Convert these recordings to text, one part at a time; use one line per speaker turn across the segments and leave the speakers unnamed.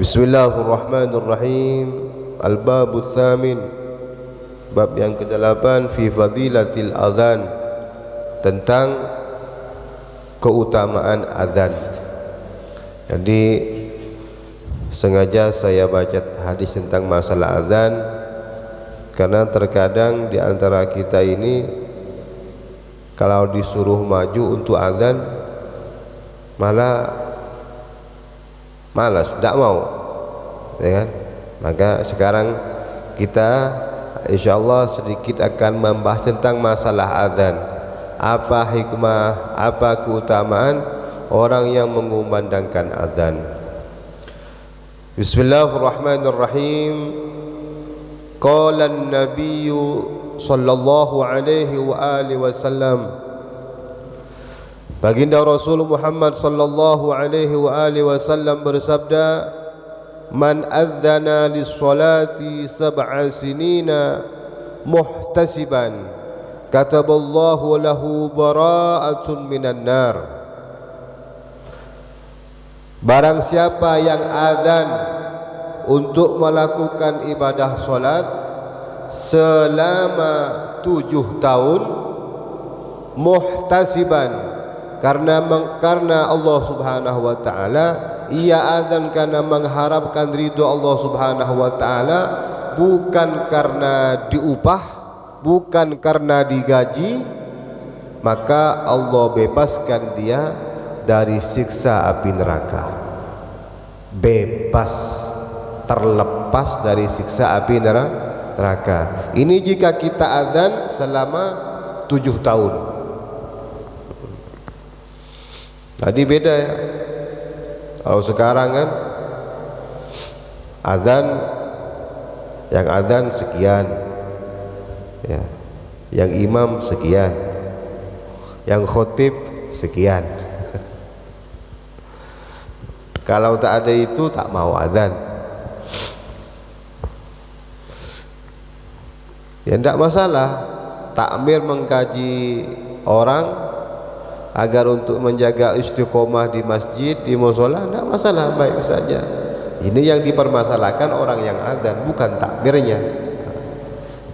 Bismillahirrahmanirrahim. Al-Babut Thamin, bab yang ke-8, fi fadilatil adhan, tentang keutamaan azan. Jadi sengaja saya baca hadis tentang masalah azan karena terkadang di antara kita ini kalau disuruh maju untuk azan malah malas, tidak mau, ya kan? Maka sekarang kita insyaallah sedikit akan membahas tentang masalah azan. Apa hikmah, apa keutamaan orang yang mengumandangkan azan. Bismillahirrahmanirrahim. Qala an-nabiy sallallahu alaihi wa alihi wasallam, baginda Rasul Muhammad sallallahu alaihi wa alihi wasallam bersabda, man adzana lis-salati sab'a sinina muhtasiban kataballahu lahu bara'atun minan nar. Barang siapa yang adzan untuk melakukan ibadah salat selama 7 tahun muhtasiban, karena Allah Subhanahu wa taala, ia azan karena mengharapkan ridho Allah Subhanahu wa taala, bukan karena diupah, bukan karena digaji, maka Allah bebaskan dia dari siksa api neraka. Bebas, terlepas dari siksa api neraka. Ini jika kita azan selama 7 tahun. Tadi beda ya. Kalau sekarang kan azan, yang azan sekian, ya, yang imam sekian, yang khotib sekian. Kalau tak ada itu tak mau azan. Ya tidak masalah. Takmir mengkaji orang agar untuk menjaga istiqomah di masjid, di mushola, tidak masalah, baik saja. Ini yang dipermasalahkan orang yang azan, bukan takmirnya.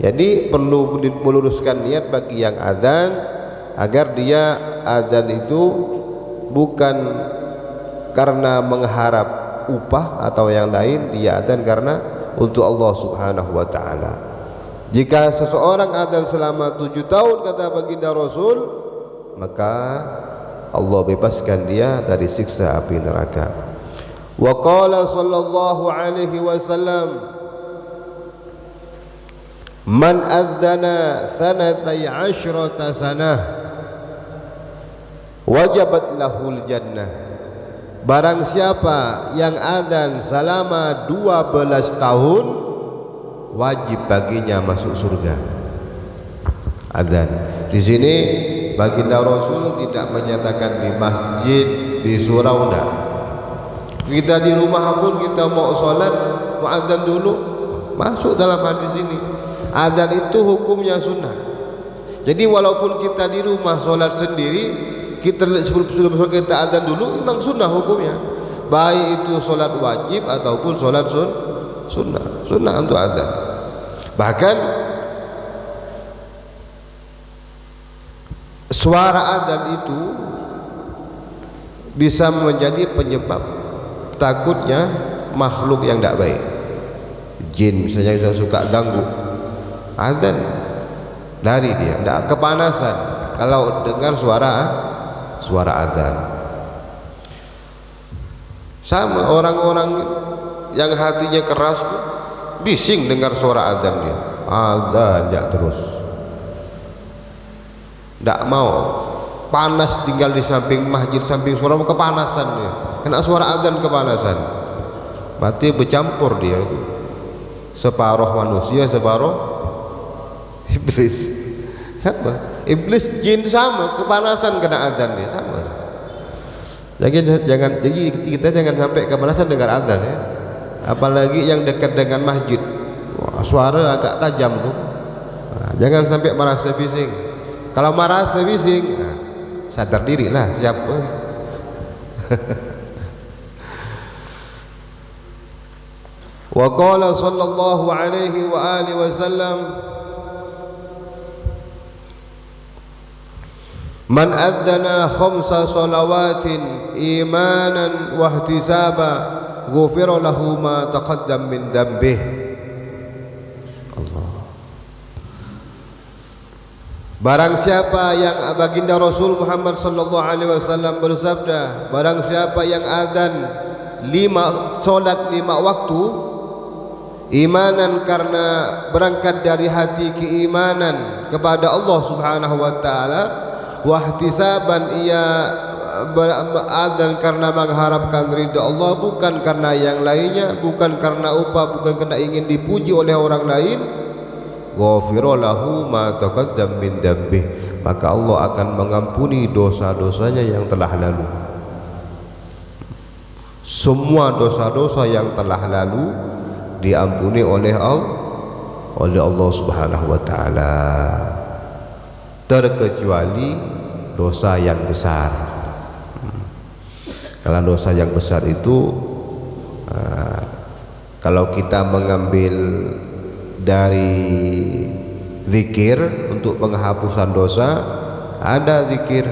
Jadi perlu meluruskan niat bagi yang azan, agar dia azan itu bukan karena mengharap upah atau yang lain, dia azan karena untuk Allah Subhanahu wa taala. Jika seseorang azan selama 7 tahun kata baginda Rasul, maka Allah bebaskan dia dari siksa api neraka. Wa qala sallallahu alaihi wasallam, man adzana thanatai asyrata sanah wajabat lahul jannah. Barang siapa yang adzan selama 12 tahun, wajib baginya masuk surga. Adzan di sini baginda Rasul tidak menyatakan di masjid, di surau, enggak. Kita di rumah pun kita mau sholat, mau azan dulu, masuk dalam hadis ini. Azan itu hukumnya sunnah. Jadi walaupun kita di rumah sholat sendiri, kita sebelum kita azan dulu, memang sunnah hukumnya. Baik itu sholat wajib ataupun sholat sunnah. Sunnah untuk azan. Bahkan suara azan itu bisa menjadi penyebab takutnya makhluk yang tidak baik, jin misalnya yang suka ganggu, azan dari dia, tidak kepanasan kalau dengar suara azan. Sama orang-orang yang hatinya keras, bising dengar suara azan, dia azan ya terus, tidak mau, panas tinggal di samping masjid, samping surau, kepanasan dia, kena suara azan kepanasan, berarti bercampur dia itu, separuh manusia separuh iblis. Sama iblis, jin sama, kepanasan kena azan dia sama. Jadi kita jangan sampai kepanasan dengar azan ya, apalagi yang dekat dengan masjid. Wah, suara agak tajam tuh, nah, jangan sampai merasa bising. Kalau merasa bising, nah, sadar diri lah siapa. Wa qala sallallahu alaihi wa alihi wasallam, man adzana khamsa salawatin imanan wa ihtisaba ghufira lahu ma taqaddam min dhanbih. Allah. Barang siapa yang baginda Rasul Muhammad sallallahu alaihi wasallam bersabda, barang siapa yang azan 5 salat 5 waktu imanan, karena berangkat dari hati keimanan kepada Allah Subhanahu wa taala, wahtisaban, ia berazan karena mengharapkan ridha Allah, bukan karena yang lainnya, bukan karena upah, bukan karena ingin dipuji oleh orang lain, ghafira lahu ma taqaddam min dhanbih, maka Allah akan mengampuni dosa-dosanya yang telah lalu. Semua dosa-dosa yang telah lalu diampuni oleh Allah Subhanahu wa taala, terkecuali dosa yang besar. Kalau dosa yang besar itu kalau kita mengambil dari zikir untuk penghapusan dosa, ada zikir,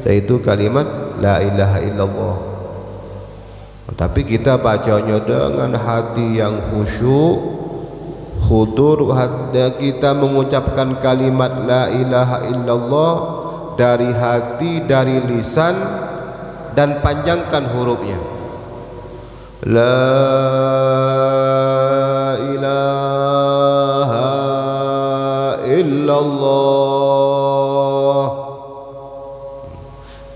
yaitu kalimat la ilaha illallah. Tapi kita bacanya dengan hati yang khusyuk, khudur, kita mengucapkan kalimat la ilaha illallah dari hati, dari lisan, dan panjangkan hurufnya. La ilaha illallah.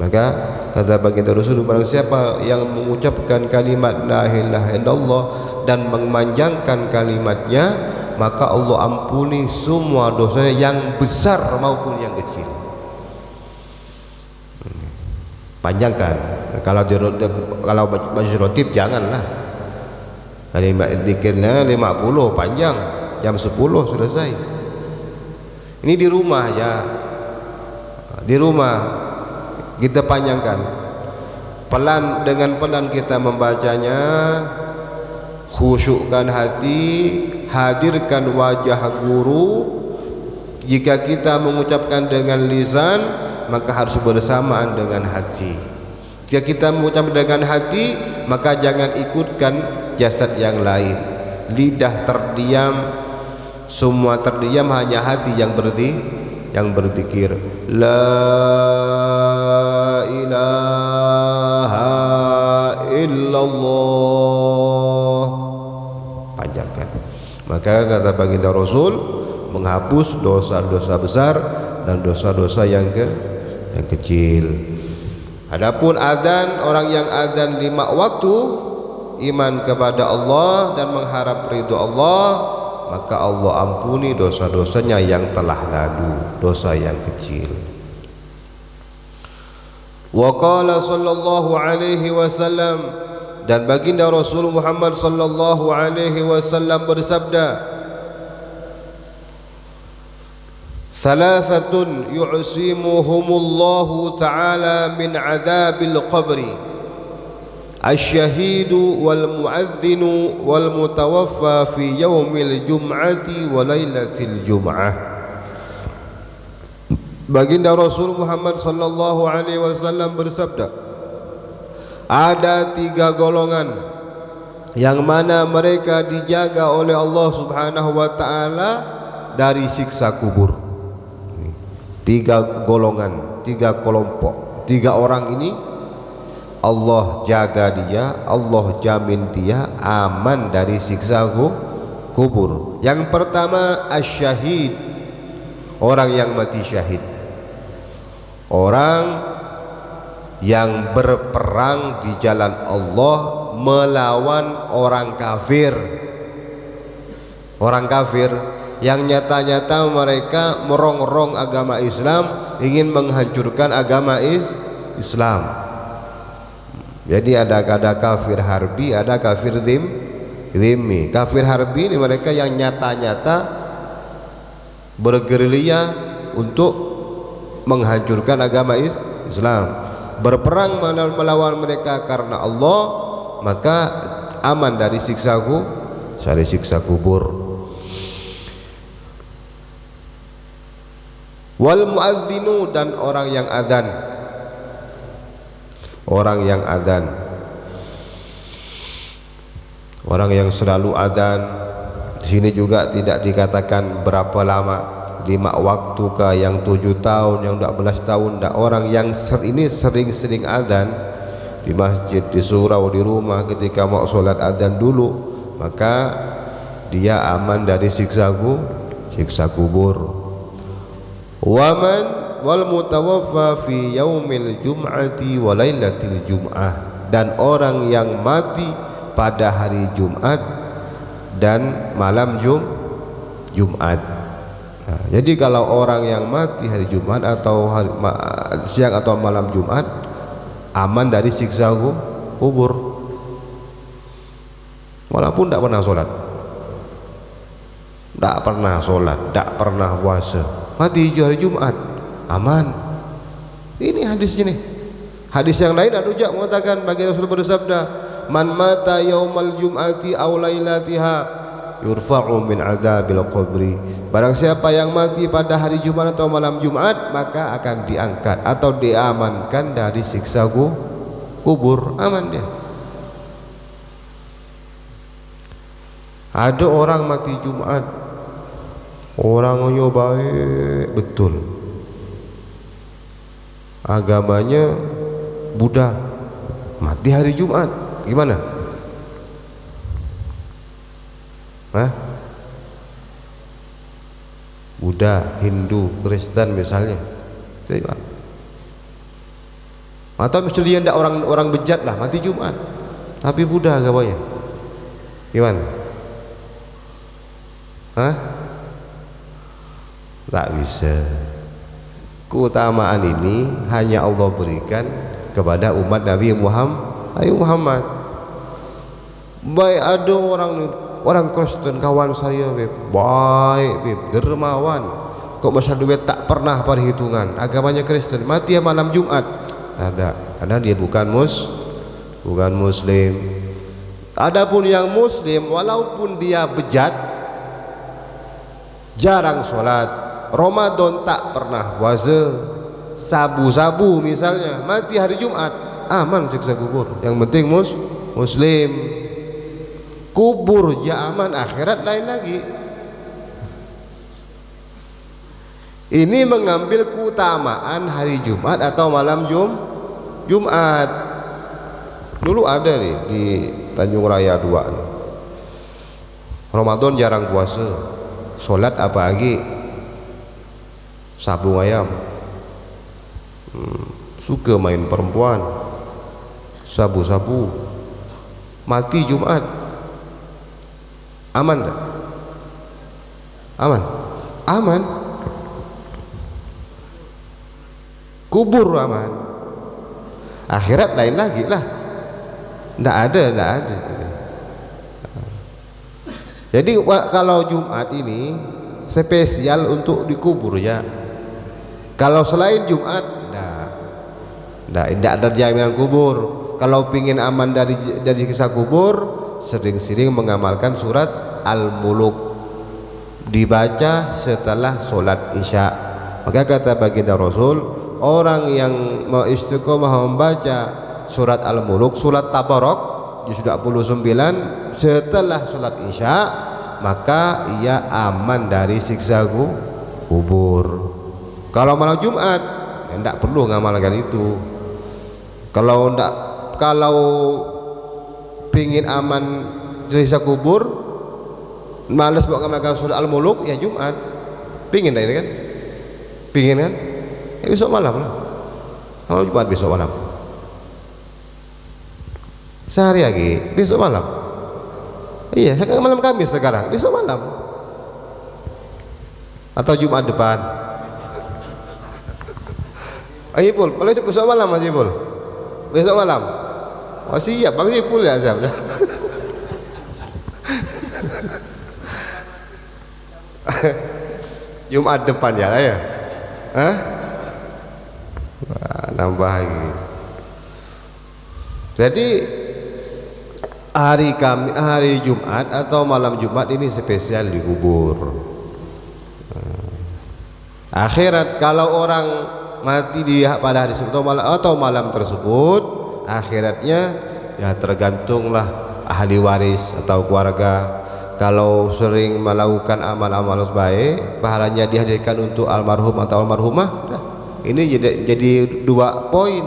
Maka kata baginda Rasul, barang siapa yang mengucapkan kalimat la ilaha illallah dan memanjangkan kalimatnya, maka Allah ampuni semua dosanya yang besar maupun yang kecil. Panjangkan. Kalau baca rotib janganlah. Kalimat zikirnya 50 panjang, jam 10 selesai. Ini di rumah ya. Di rumah kita panjangkan. Pelan, dengan pelan kita membacanya, khusyukkan hati, hadirkan wajah guru. Jika kita mengucapkan dengan lisan, maka harus bersamaan dengan hati. Jika kita mengucapkan dengan hati, maka jangan ikutkan jasad yang lain. Lidah terdiam, semua terdiam, hanya hati yang berzikir la ilaha illallah. Panjangkan. Maka kata baginda Rasul, menghapus dosa-dosa besar dan dosa-dosa yang kecil. Adapun azan, orang yang azan 5 waktu iman kepada Allah dan mengharap ridho Allah, maka Allah ampuni dosa-dosanya yang telah lalu, dosa yang kecil. Wa qala sallallahu alaihi wasallam, dan baginda Rasul Muhammad sallallahu alaihi wasallam bersabda, Thalathatun yu'simuhumullahu ta'ala min adzabil qabri, asy-syahidu wal mu'adzinu wal mutawaffa fi yaumil jum'ati wa lailatil jum'ah. Baginda Rasul Muhammad sallallahu alaihi wasallam bersabda, ada 3 golongan yang mana mereka dijaga oleh Allah Subhanahu wa taala dari siksa kubur. 3 golongan, 3 kelompok, 3 orang ini Allah jaga dia, Allah jamin dia aman dari siksa kubur. Yang pertama asy-syahid, orang yang mati syahid, orang yang berperang di jalan Allah melawan orang kafir. Orang kafir yang nyata-nyata mereka merongrong agama Islam, ingin menghancurkan agama Islam. Jadi ada kafir harbi, ada kafir dhimmi. Kafir harbi ini mereka yang nyata-nyata bergerilya untuk menghancurkan agama Islam. Berperang melawan mereka karena Allah, maka aman dari siksa cari siksa kubur. Wal muadzinu, dan orang yang adzan, orang yang adzan, orang yang selalu adzan. Di sini juga tidak dikatakan berapa lama, 5 waktu kah, yang 7 tahun, yang 12 tahun. Dan orang yang ini sering-sering adzan di masjid, di surau, di rumah, ketika mau sholat adzan dulu, maka dia aman dari siksa kubur. Waman wal mutawaffa fi yaumil jum'ati wa lailatil jum'ah, dan orang yang mati pada hari Jumat dan malam Jumat. Nah, jadi kalau orang yang mati hari Jumat atau siang atau malam Jumat, aman dari siksa kubur, walaupun tidak pernah sholat, tidak pernah puasa, mati hari Jumat, aman. Ini hadis ini. Hadis yang lain ada juga mengatakan, bagi Rasul bersabda, man mata yaumal jum'ati aw lailatiha yurfa'u min adzabil qabri. Barang siapa yang mati pada hari Jumat atau malam Jumat, maka akan diangkat atau diamankan dari siksa kubur, aman dia. Ada orang mati Jumat, orangnya baik betul, agamanya Buddha, mati hari Jumat, gimana? Buddha, Hindu, Kristen misalnya, atau misalnya tidak orang bejat lah, mati Jumat, tapi Buddha agamanya, gimana? Tak bisa. Keutamaan ini hanya Allah berikan kepada umat Nabi Muhammad. Baik, ada orang Kristen kawan saya, baik, dermawan, kok masa duit tak pernah perhitungan, agamanya Kristen, mati malam Jumat. Ada, karena dia bukan Muslim. Adapun yang Muslim, walaupun dia bejat, jarang sholat, Ramadan tak pernah puasa, sabu-sabu misalnya, mati hari Jumat, aman siksa kubur. Yang penting Muslim. Kubur ya aman, akhirat lain lagi. Ini mengambil keutamaan hari Jumat atau malam Jumat. Dulu ada nih di Tanjung Raya 2 nih. Ramadan jarang puasa, sholat apa lagi, sabung ayam, suka main perempuan, sabu-sabu, mati Jumat, aman tak? Aman. Kubur aman, akhirat lain lagi lah, tidak ada. Jadi kalau Jumat ini spesial untuk dikubur ya. Kalau selain Jumat, tidak ada jaminan kubur. Kalau pingin aman dari kisah kubur, sering-sering mengamalkan surat Al-Muluk, dibaca setelah sholat Isya. Maka kata baginda Rasul, orang yang mau istiqomah membaca surat Al-Muluk, surat Tabarak juz 29 setelah sholat Isya, maka ia aman dari siksa kubur. Kalau malam Jumat, tidak perlu ngamalkan itu. Kalau pingin aman dari siksa kubur, malas buat ngamalkan surat Al-Muluk, ya Jumat. Pingin dah itu kan? Pingin kan? Ya besok malam lah. Kalau Jumat besok malam. Sehari lagi, besok malam. Iya, sekarang malam Kamis sekarang, besok malam. Atau Jumat depan. Ayo Pul, besok malam Mas Ipul. Besok malam. Oh siap, Bang Ipul ya siap. Jumat depan ya, ya. Nambah lagi. Jadi hari Jumat atau malam Jumat ini spesial dikubur. Akhirat kalau orang mati pada hari tersebut atau malam tersebut, akhiratnya ya tergantunglah ahli waris atau keluarga. Kalau sering melakukan amal-amal baik, pahalanya dihadirkan untuk almarhum atau almarhumah. Ini jadi 2 poin.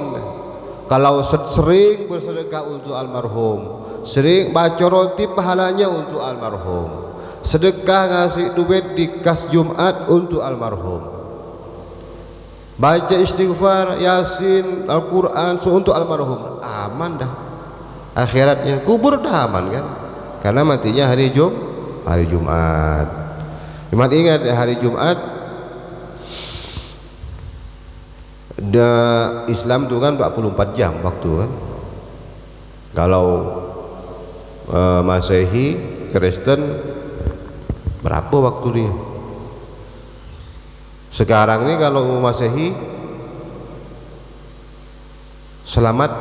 Kalau sering bersedekah untuk almarhum, sering baca roti, pahalanya untuk almarhum. Sedekah ngasih duit di kas Jumat untuk almarhum. Baca istighfar, yasin, Al-Quran untuk almarhum, aman dah akhiratnya. Kubur dah aman kan, karena matinya hari Jumat. Ingat hari Jumat, Islam itu kan 24 jam waktu kan. Kalau Masehi, Kristen berapa waktu dia? Sekarang ini kalau Masehi selamat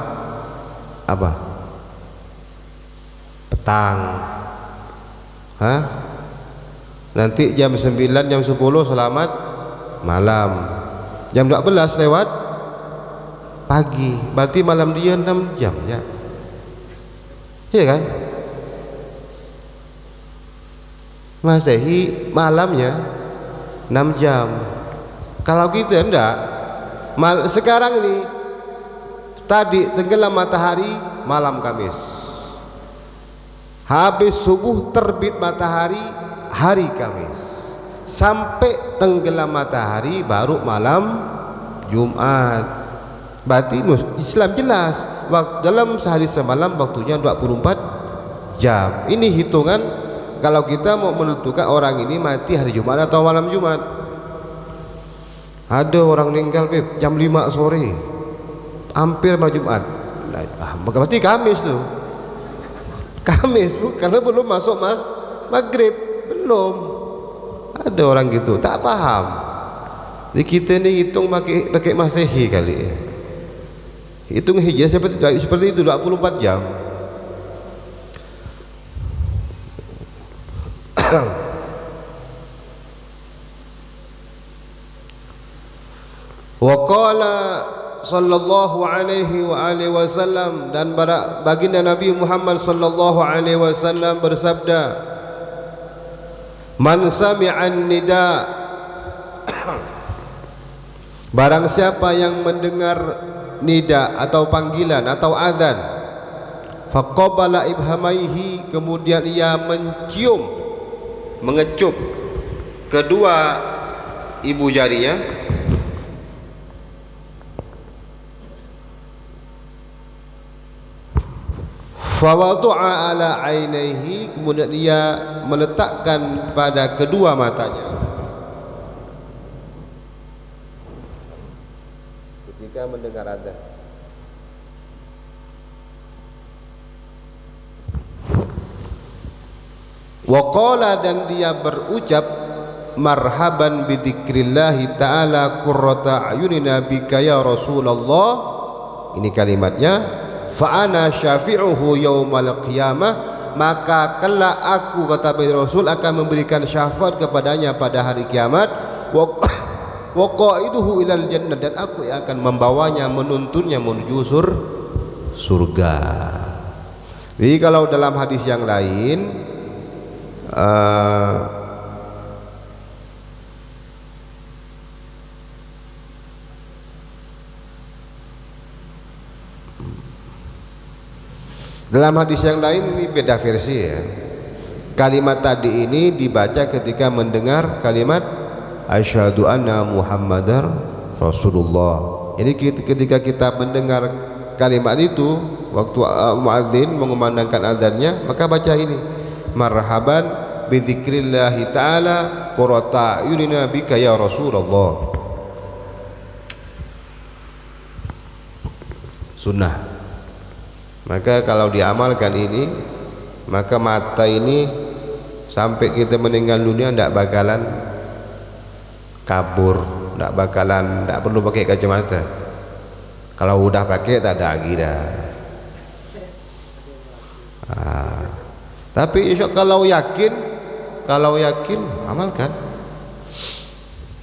apa? Petang. Nanti jam 9, jam 10 selamat malam. Jam 12 lewat pagi. Berarti malam dia 6 jam ya. Iya kan? Masehi malamnya 6 jam. Kalau kita enggak, sekarang ini tadi tenggelam matahari malam Kamis, habis subuh terbit matahari hari Kamis, sampai tenggelam matahari baru malam Jumat. Berarti Islam jelas dalam sehari semalam waktunya 24 jam. Ini hitungan kalau kita mau menentukan orang ini mati hari Jumat atau malam Jumat. Ada orang meninggal jam 5 sore, hampir malam Jumat. Berarti Kamis tuh. Kamis karena belum masuk maghrib, belum. Ada orang gitu tak paham. Jadi kita ini hitung pakai Masehi kali. Hitung Hijriah seperti itu 24 jam. Wa qala sallallahu alaihi wa alihi wasallam, dan baginda Nabi Muhammad sallallahu alaihi wasallam bersabda, man sami'an nida, barang siapa yang mendengar nida atau panggilan atau azan, faqabala ibhamaihi, kemudian ia mengecup kedua ibu jarinya, fawadu'a ala ainaihi, kemudian dia meletakkan pada kedua matanya ketika mendengar azan. Waqala, dan dia berucap, marhaban bidzikrillahi ta'ala qurrata ayunina bika ya Rasulullah. Ini kalimatnya, fa ana syafi'uhu yaumal qiyamah, maka kelak aku, kata Rasul, akan memberikan syafaat kepadanya pada hari kiamat. Wa qaiduhu ilal jannah, dan aku yang akan membawanya, menuntunnya menuju surga. Jadi kalau dalam hadis yang lain dalam hadis yang lain ini beda versi ya. Kalimat tadi ini dibaca ketika mendengar kalimat asyhadu anna Muhammadar Rasulullah. Ini ketika kita mendengar kalimat itu, waktu muadzin mengumandangkan azannya, maka baca ini, marhaban bidzikrillahi ta'ala qurrata ayunina bika ya Rasulullah. Sunnah. Maka kalau diamalkan ini, maka mata ini sampai kita meninggal dunia tidak bakalan kabur, tidak perlu pakai kacamata. Kalau udah pakai tak ada lagi dah. Tapi kalau yakin amalkan.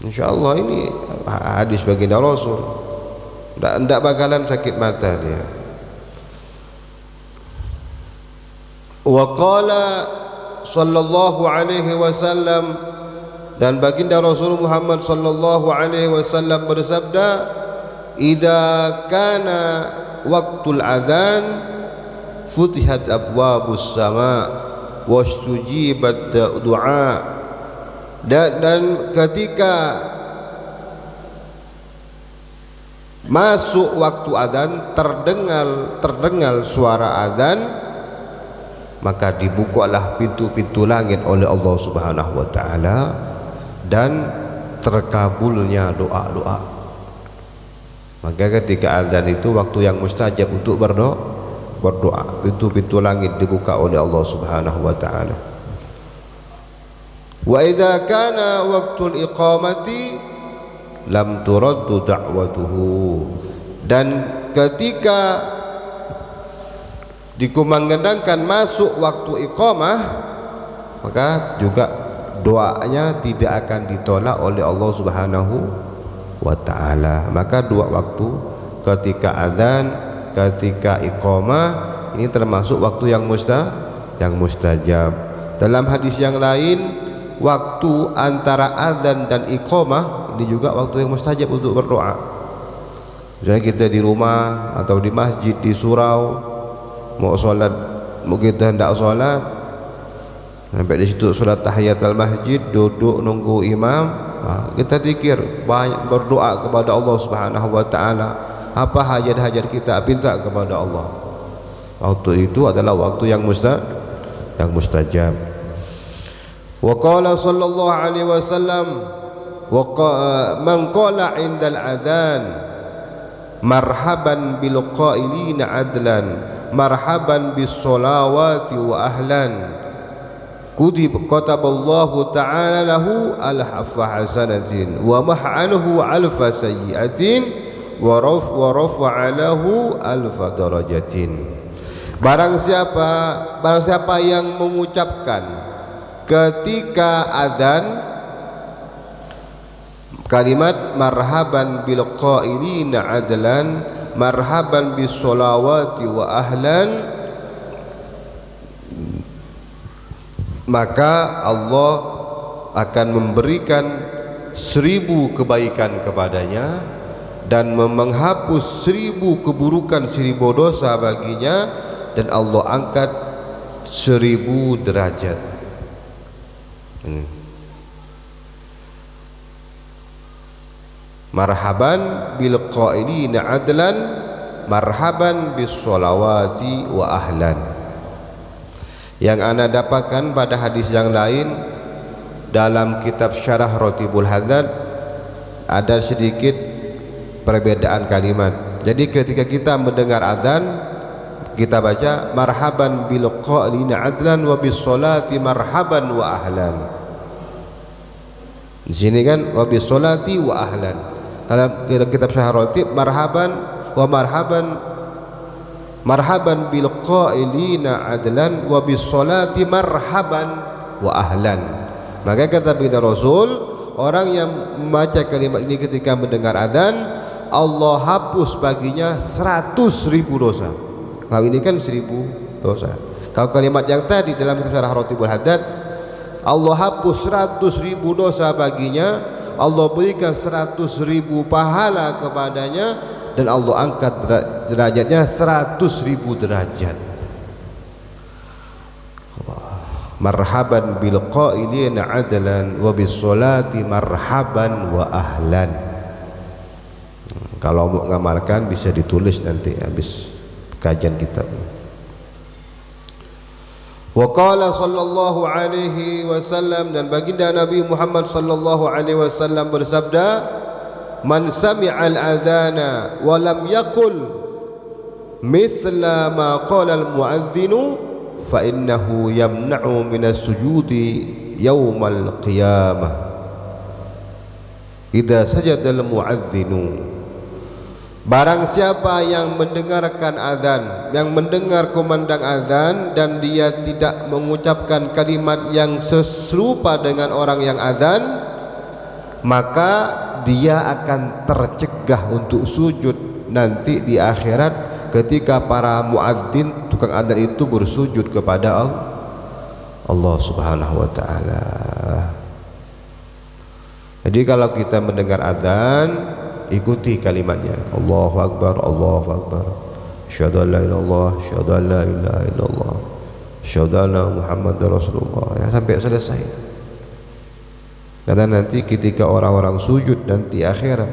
Insyaallah ini hadis baginda Rasul. Tidak bakalan sakit mata dia. Wa qala sallallahu alaihi wasallam, dan baginda Rasul Muhammad sallallahu alaihi wasallam bersabda, idza kana waqtul adzan futihat abwabus sama wastujibat du'a. Dan ketika masuk waktu adzan, terdengar suara adzan, maka dibukalah pintu-pintu langit oleh Allah Subhanahu wa taala dan terkabulnya doa-doa. Maka ketika adzan itu waktu yang mustajab untuk berdoa, pintu-pintu langit dibuka oleh Allah Subhanahu wa taala. Wa idza kana waqtul iqamati lam turaddu da'watuhu, dan ketika dikumandangkan masuk waktu iqamah, maka juga doanya tidak akan ditolak oleh Allah Subhanahu wa taala. Maka dua waktu, ketika azan, ketika iqamah, ini termasuk waktu yang mustajab. Dalam hadis yang lain, waktu antara azan dan iqamah ini juga waktu yang mustajab untuk berdoa. Misalnya kita di rumah atau di masjid, di surau, mau solat, mau kita hendak solat, sampai di situ solat tahiyatul masjid, duduk nunggu imam, kita zikir, banyak berdoa kepada Allah Subhanahu wa taala. Apa hajat-hajat kita minta kepada Allah. Waktu itu adalah waktu yang mustajab. Wa qala sallallahu alaihi wasallam, man qala 'indal adzan marhaban bil qailina adlan marhaban bis sholawati wa ahlan kataballahu ta'ala lahu alfa hasanatin wa mah'anhu alfa sayyi'atin wa rafa'a lahu alfa darajatin. Barang siapa yang mengucapkan ketika adzan kalimat marhaban bil qailina adlan marhaban bis sholawati wa ahlan, maka Allah akan memberikan 1000 kebaikan kepadanya dan menghapus 1000 keburukan, 1000 dosa baginya, dan Allah angkat 1000 derajat. Marhaban bil qailina adlan marhaban bis sholawati wa ahlan. Yang ana dapatkan pada hadis yang lain dalam kitab Syarah Ratibul Hadzan ada sedikit perbedaan kalimat. Jadi ketika kita mendengar adzan, kita baca marhaban bil qailina adlan wa bis sholati marhaban wa ahlan. Di sini kan wa bis sholati wa ahlan. Dalam kitab Syarah Ratib marhaban bil qailina adlan wa bis sholati marhaban wa ahlan. Maka kata baginda Rasul, orang yang membaca kalimat ini ketika mendengar adzan, Allah hapus baginya 100.000 dosa. Kalau ini kan 1000 dosa. Kalau kalimat yang tadi dalam kitab Syarah Ratibul Hadzan, Allah hapus 100.000 dosa baginya, Allah berikan 100.000 pahala kepadanya, dan Allah angkat derajatnya 100.000 derajat. Marhaban bil qailina adlan wa bis sholati marhaban wa ahlan. Kalau mau ngamalkan bisa ditulis nanti habis kajian kitab. Wa qala sallallahu alaihi wasallam, dan baginda Nabi Muhammad sallallahu alaihi wasallam bersabda, man sami'al adzana wa lam yaqul mithla ma qala al muadzinu fa innahu yamna'u minas sujudi yaumal qiyamah. Idza sajada al muadzinu Barang siapa yang mendengarkan azan, yang mendengar kumandang azan dan dia tidak mengucapkan kalimat yang serupa dengan orang yang azan, maka dia akan tercegah untuk sujud nanti di akhirat ketika para muadzin, tukang azan itu bersujud kepada Allah Subhanahu wa taala. Jadi kalau kita mendengar azan, ikuti kalimatnya, Allahu Akbar, Allahu Akbar, asyhadu an la ilaha illallah, asyhadu an la ilaha illallah, asyhadu anna Muhammadar Rasulullah, ya, sampai selesai. Karena nanti ketika orang-orang sujud nanti akhirat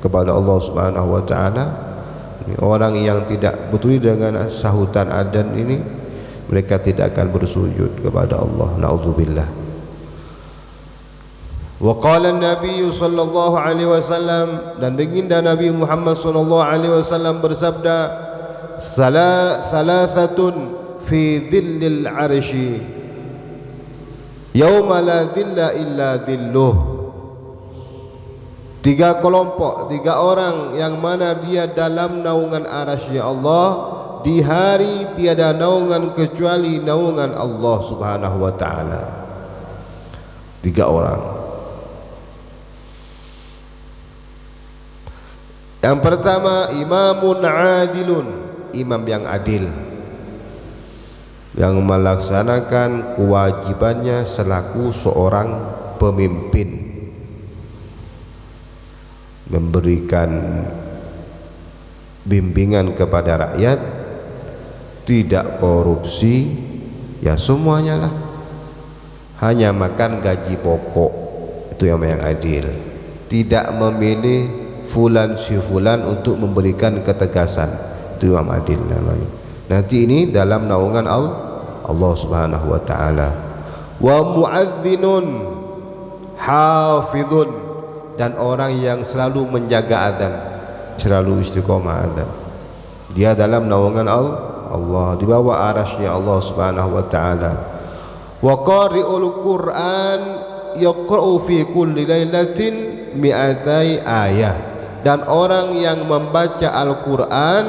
kepada Allah Subhanahu wa taala, orang yang tidak betul dengan sahutan adzan ini, mereka tidak akan bersujud kepada Allah. Nauzubillah. Wa qala an-nabiy sallallahu alaihi wasallam, dan baginda Nabi Muhammad sallallahu alaihi wasallam bersabda, salasatun fi dhillil arsy yauma la dhilla illa dhilluh. Tiga kelompok, tiga orang yang mana dia dalam naungan arasy Allah di hari tiada naungan kecuali naungan Allah Subhanahu wa taala. Tiga orang. Yang pertama, imamun adilun, imam yang adil, yang melaksanakan kewajibannya selaku seorang pemimpin, memberikan bimbingan kepada rakyat, tidak korupsi, ya semuanya lah, hanya makan gaji pokok, itu yang adil, tidak memilih fulan si fulan untuk memberikan ketegasan, itu yang adil namanya. Nanti ini dalam naungan Allah Subhanahu wa taala. Wa muadzinun hafizun, dan orang yang selalu menjaga adzan, selalu istiqomah adzan, dia dalam naungan Allah, di bawah arasy Allah Subhanahu wa taala. Wa qari'ul Qur'an yaqra'u fi kulli lailatin mi'atai ayah, dan orang yang membaca Al-Quran,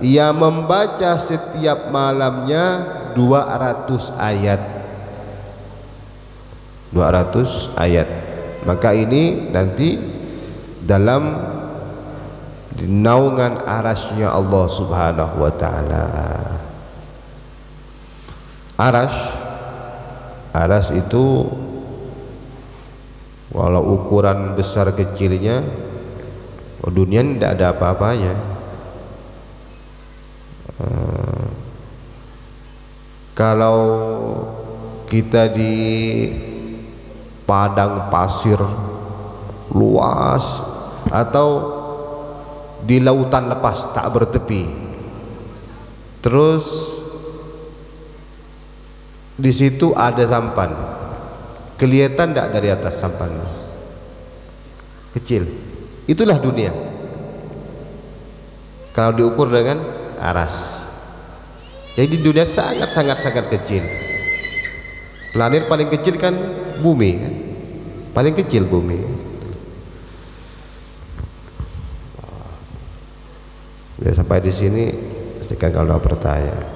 ia membaca setiap malamnya 200 ayat. 200 ayat. Maka ini nanti dalam naungan arasy-Nya Allah Subhanahu wa taala. Arasy itu walau ukuran besar kecilnya, dunia tidak ada apa-apanya. Kalau kita di padang pasir luas atau di lautan lepas tak bertepi, terus di situ ada sampan, kelihatan tidak dari atas sampan? Kecil. Itulah dunia kalau diukur dengan aras. Jadi dunia sangat kecil. Planet paling kecil kan bumi, kan? Paling kecil bumi. Ya, sampai di sini, kalau ada pertanyaan.